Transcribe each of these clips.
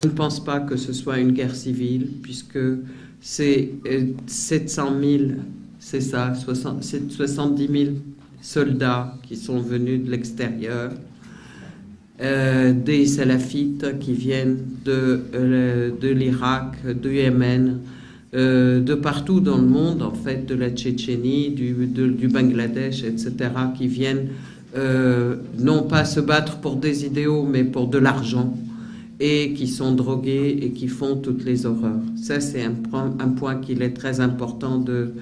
Je ne pense pas que ce soit une guerre civile, puisque c'est 700 000, c'est ça, 70 000 soldats qui sont venus de l'extérieur, des salafites qui viennent de l'Irak, du Yémen, de partout dans le monde, en fait, de la Tchétchénie, du Bangladesh, etc., qui viennent non pas se battre pour des idéaux, mais pour de l'argent, et qui sont drogués et qui font toutes les horreurs. Ça, c'est un point qu'il est très important de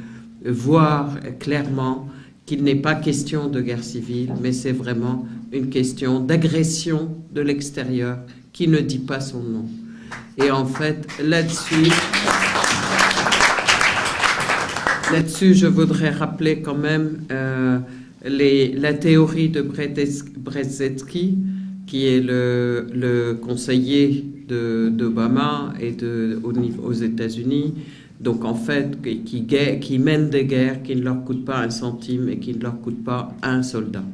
voir clairement, qu'il n'est pas question de guerre civile, mais c'est vraiment une question d'agression de l'extérieur qui ne dit pas son nom. Et en fait, là-dessus, je voudrais rappeler quand même la théorie de Brzezinski, qui est le conseiller d'Obama et aux États-Unis, donc en fait qui mène des guerres qui ne leur coûtent pas un centime et qui ne leur coûtent pas un soldat.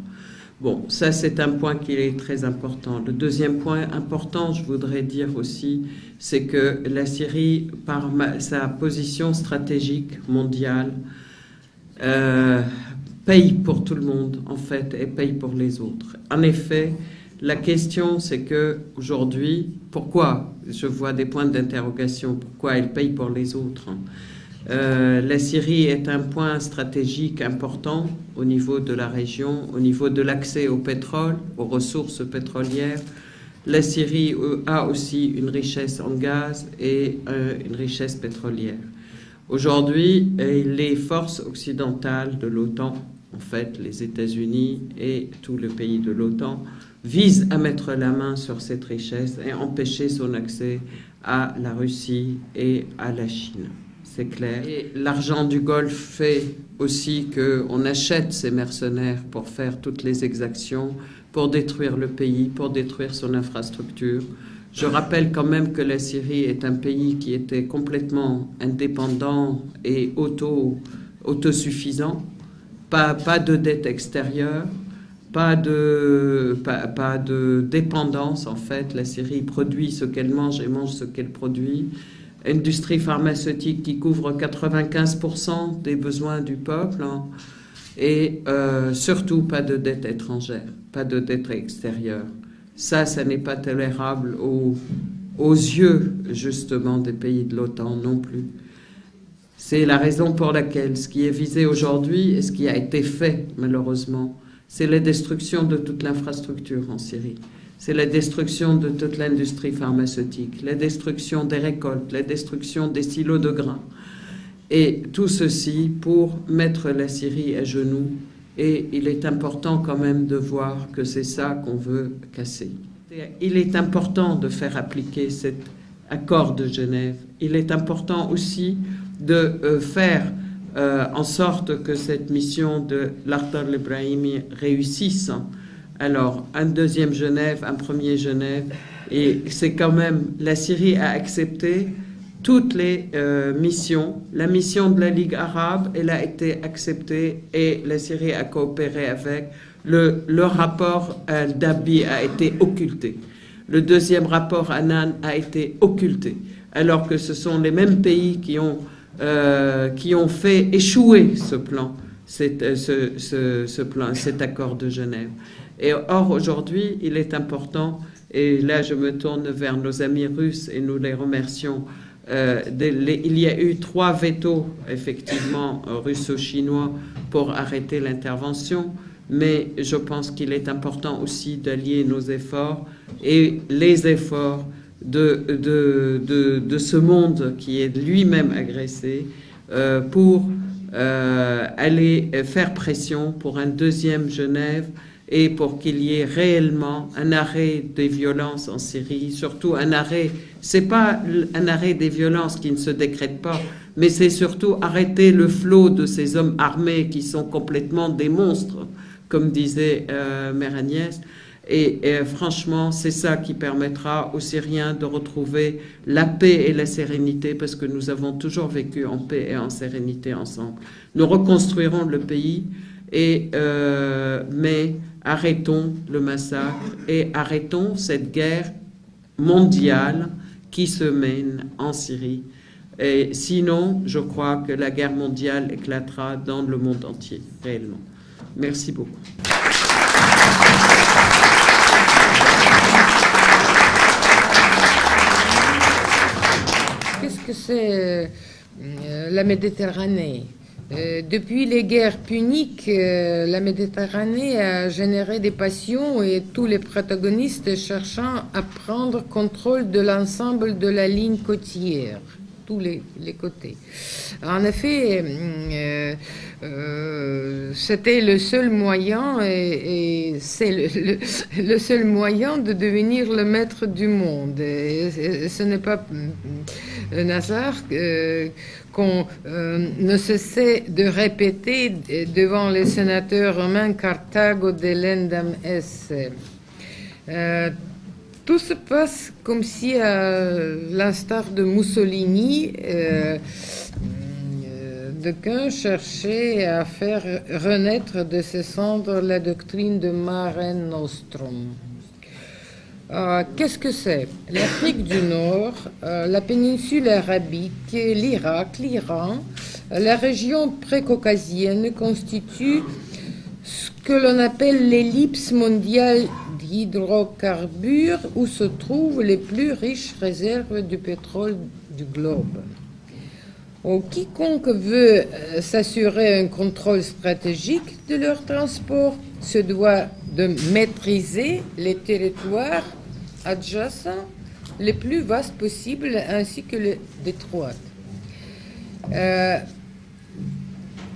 Bon, ça c'est un point qui est très important. Le deuxième point important, je voudrais dire aussi, c'est que la Syrie, par sa position stratégique mondiale, paye pour tout le monde, en fait, et paye pour les autres. En effet, la question, c'est que aujourd'hui, pourquoi, je vois des points d'interrogation, pourquoi elle paye pour les autres. La Syrie est un point stratégique important au niveau de la région, au niveau de l'accès au pétrole, aux ressources pétrolières. La Syrie a aussi une richesse en gaz et une richesse pétrolière. Aujourd'hui, les forces occidentales de l'OTAN, en fait les États-Unis et tous les pays de l'OTAN, visent à mettre la main sur cette richesse et empêcher son accès à la Russie et à la Chine. C'est clair. Et l'argent du Golfe fait aussi qu'on achète ces mercenaires pour faire toutes les exactions, pour détruire le pays, pour détruire son infrastructure. Je rappelle quand même que la Syrie est un pays qui était complètement indépendant et autosuffisant, pas de dette extérieure, pas de dépendance en fait. La Syrie produit ce qu'elle mange et mange ce qu'elle produit. Industrie pharmaceutique qui couvre 95% des besoins du peuple, hein, et surtout pas de dette étrangère, pas de dette extérieure. Ça n'est pas tolérable aux yeux justement des pays de l'OTAN non plus. C'est la raison pour laquelle ce qui est visé aujourd'hui et ce qui a été fait malheureusement, c'est la destruction de toute l'infrastructure en Syrie. C'est la destruction de toute l'industrie pharmaceutique, la destruction des récoltes, la destruction des silos de grains. Et tout ceci pour mettre la Syrie à genoux. Et il est important quand même de voir que c'est ça qu'on veut casser. Il est important de faire appliquer cet accord de Genève. Il est important aussi de faire en sorte que cette mission de l'Artar al-Ibrahimi réussisse. Alors, un deuxième Genève, un premier Genève, et c'est quand même, la Syrie a accepté toutes les missions. La mission de la Ligue arabe, elle a été acceptée et la Syrie a coopéré avec. Le rapport d'Abi a été occulté. Le deuxième rapport Annan a été occulté, alors que ce sont les mêmes pays qui ont fait échouer ce plan, cet accord de Genève. Et or, aujourd'hui, il est important, et là je me tourne vers nos amis russes et nous les remercions. Il y a eu 3 vétos, effectivement, russo-chinois pour arrêter l'intervention, mais je pense qu'il est important aussi d'allier nos efforts et les efforts de ce monde qui est lui-même agressé pour aller faire pression pour un deuxième Genève et pour qu'il y ait réellement un arrêt des violences en Syrie, surtout un arrêt, c'est pas un arrêt des violences qui ne se décrète pas, mais c'est surtout arrêter le flot de ces hommes armés qui sont complètement des monstres, comme disait Mère Agnès. Et franchement, c'est ça qui permettra aux Syriens de retrouver la paix et la sérénité, parce que nous avons toujours vécu en paix et en sérénité ensemble. Nous reconstruirons le pays, mais arrêtons le massacre et arrêtons cette guerre mondiale qui se mène en Syrie. Et sinon, je crois que la guerre mondiale éclatera dans le monde entier, réellement. Merci beaucoup. Qu'est-ce que c'est la Méditerranée? Depuis les guerres puniques, la Méditerranée a généré des passions et tous les protagonistes cherchant à prendre contrôle de l'ensemble de la ligne côtière, tous les côtés. En effet, c'était le seul moyen, et c'est le seul moyen de devenir le maître du monde. Et ce n'est pas un hasard qu'on ne cessait de répéter devant les sénateurs romains Carthago delendam esse. Tout se passe comme si, à l'instar de Mussolini, d'aucuns cherchaient à faire renaître de ses cendres la doctrine de Mare Nostrum. Qu'est-ce que c'est? L'Afrique du Nord, la péninsule arabique, l'Irak, l'Iran, la région précaucasienne constituent ce que l'on appelle l'ellipse mondiale d'hydrocarbures où se trouvent les plus riches réserves du pétrole du globe. Quiconque veut s'assurer un contrôle stratégique de leur transport se doit de maîtriser les territoires adjacents les plus vastes possibles ainsi que les détroits.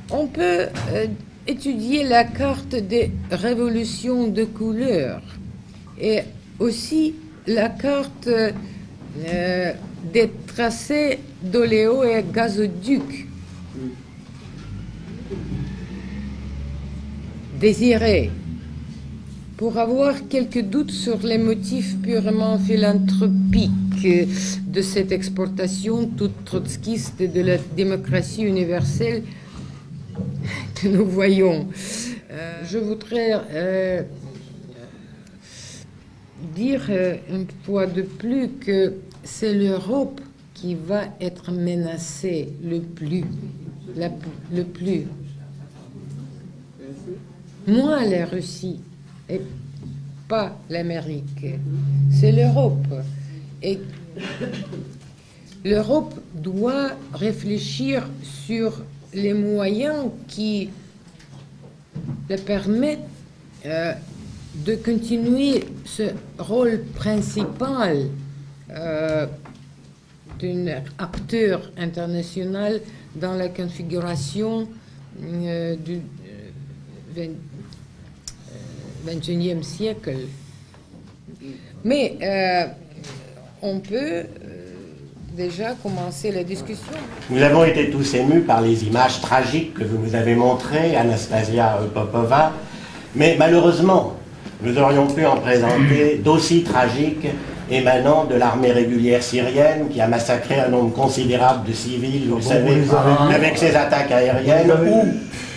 On peut étudier la carte des révolutions de couleurs et aussi la carte des tracés d'oléo et gazoducs désirés. Pour avoir quelques doutes sur les motifs purement philanthropiques de cette exportation toute trotskiste de la démocratie universelle que nous voyons, je voudrais dire une fois de plus que c'est l'Europe qui va être menacée le plus. Moins la Russie et pas l'Amérique. C'est l'Europe. Et l'Europe doit réfléchir sur les moyens qui le permettent de continuer ce rôle principal d'un acteur international dans la configuration du XXIe siècle. Mais on peut déjà commencer la discussion. Nous avons été tous émus par les images tragiques que vous nous avez montrées, Anastasia Popova, mais malheureusement, nous aurions pu en présenter d'aussi tragiques émanant de l'armée régulière syrienne qui a massacré un nombre considérable de civils, vous le savez, avec ses attaques aériennes, ou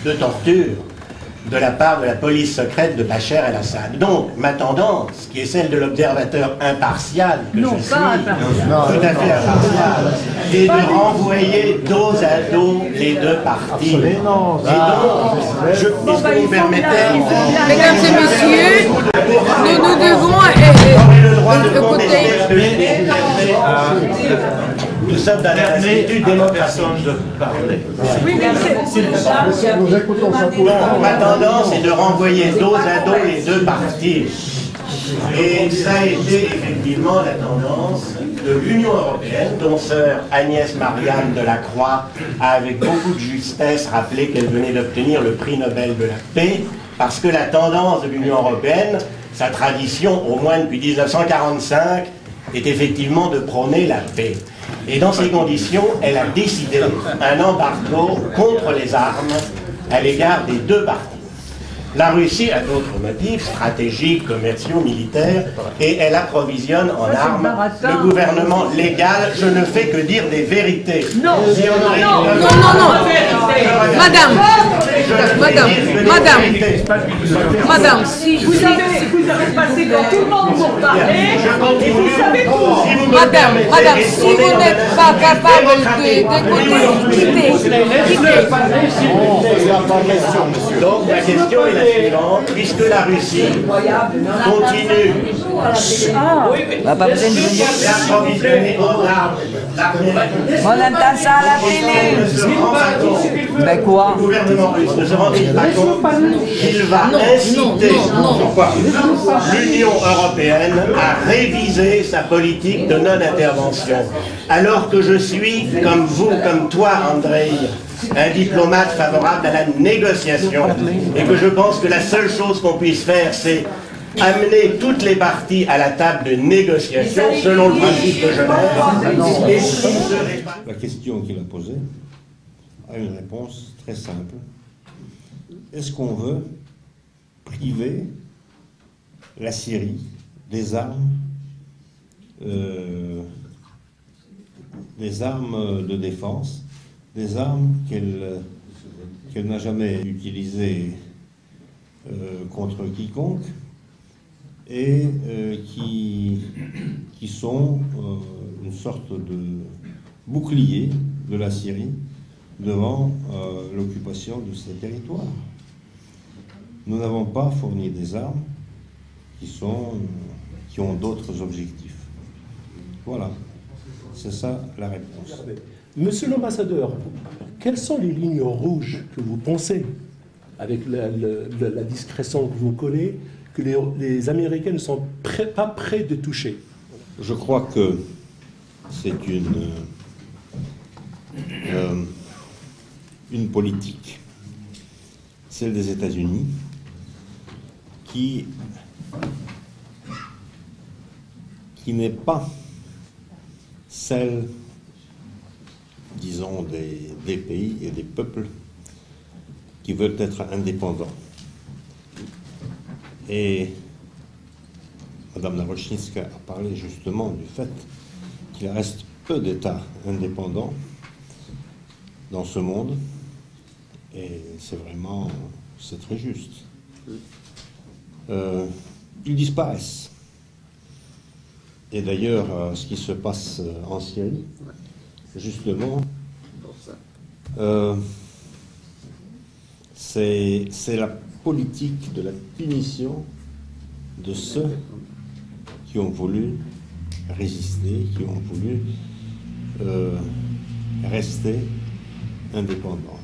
de torture de la part de la police secrète de Bachar el-Assad. Donc, ma tendance, qui est celle de l'observateur impartial que je suis, tout à fait impartial, est de renvoyer dos à dos les deux parties. Et donc, est-ce que vous permettez... Mesdames et messieurs, nous devons écouter... Nous sommes dans l'institut démocratique. Ma tendance est de renvoyer dos à dos les deux parties. Et ça a été effectivement la tendance de l'Union européenne, dont sœur Agnès Marianne Delacroix a avec beaucoup de justesse rappelé qu'elle venait d'obtenir le prix Nobel de la paix, parce que la tendance de l'Union européenne, sa tradition, au moins depuis 1945, est effectivement de prôner la paix. Et dans ces conditions, elle a décidé un embargo contre les armes à l'égard des deux parties. La Russie a d'autres motifs stratégiques, commerciaux, militaires, et elle approvisionne en armes le gouvernement légal. Je ne fais que dire des vérités. Non, Madame, si vous avez vous avez passé devant tout le monde pour parler. Je continue. Vous savez tout. Si vous me Madame, permettez, madame, et si on est vous dans n'êtes un pas institut capable démocratique. d'écouter, quittez. Donc la question est la suivante, puisque la Russie continue Pas besoin de venir. d'approvisionner en armes l'armée On entend ça à la télé. ne se rend pas compte, Ben quoi? le gouvernement russe ne se rend-il pas compte qu'il va inciter l'Union européenne à réviser sa politique de non-intervention, alors que je suis, comme vous, comme toi, Andrei, un diplomate favorable à la négociation, et que je pense que la seule chose qu'on puisse faire, c'est amener toutes les parties à la table de négociation selon le principe de Genève. Et s'il ne serait pas... La question qu'il a posée a une réponse très simple. Est-ce qu'on veut priver la Syrie des armes de défense, des armes qu'elle n'a jamais utilisées contre quiconque et qui sont une sorte de bouclier de la Syrie devant l'occupation de ces territoires. Nous n'avons pas fourni des armes qui ont d'autres objectifs. Voilà, c'est ça la réponse. Monsieur l'ambassadeur, quelles sont les lignes rouges que vous pensez, avec la discrétion que vous connaissez, que les Américains ne sont pas prêts de toucher? Je crois que c'est une politique, celle des États-Unis, qui n'est pas celle, disons, des pays et des peuples qui veulent être indépendants. Et Madame Narochninska a parlé justement du fait qu'il reste peu d'États indépendants dans ce monde, et c'est très juste. Ils disparaissent. Et d'ailleurs, ce qui se passe en Syrie, justement, c'est la politique de la punition de ceux qui ont voulu résister, qui ont voulu rester indépendants.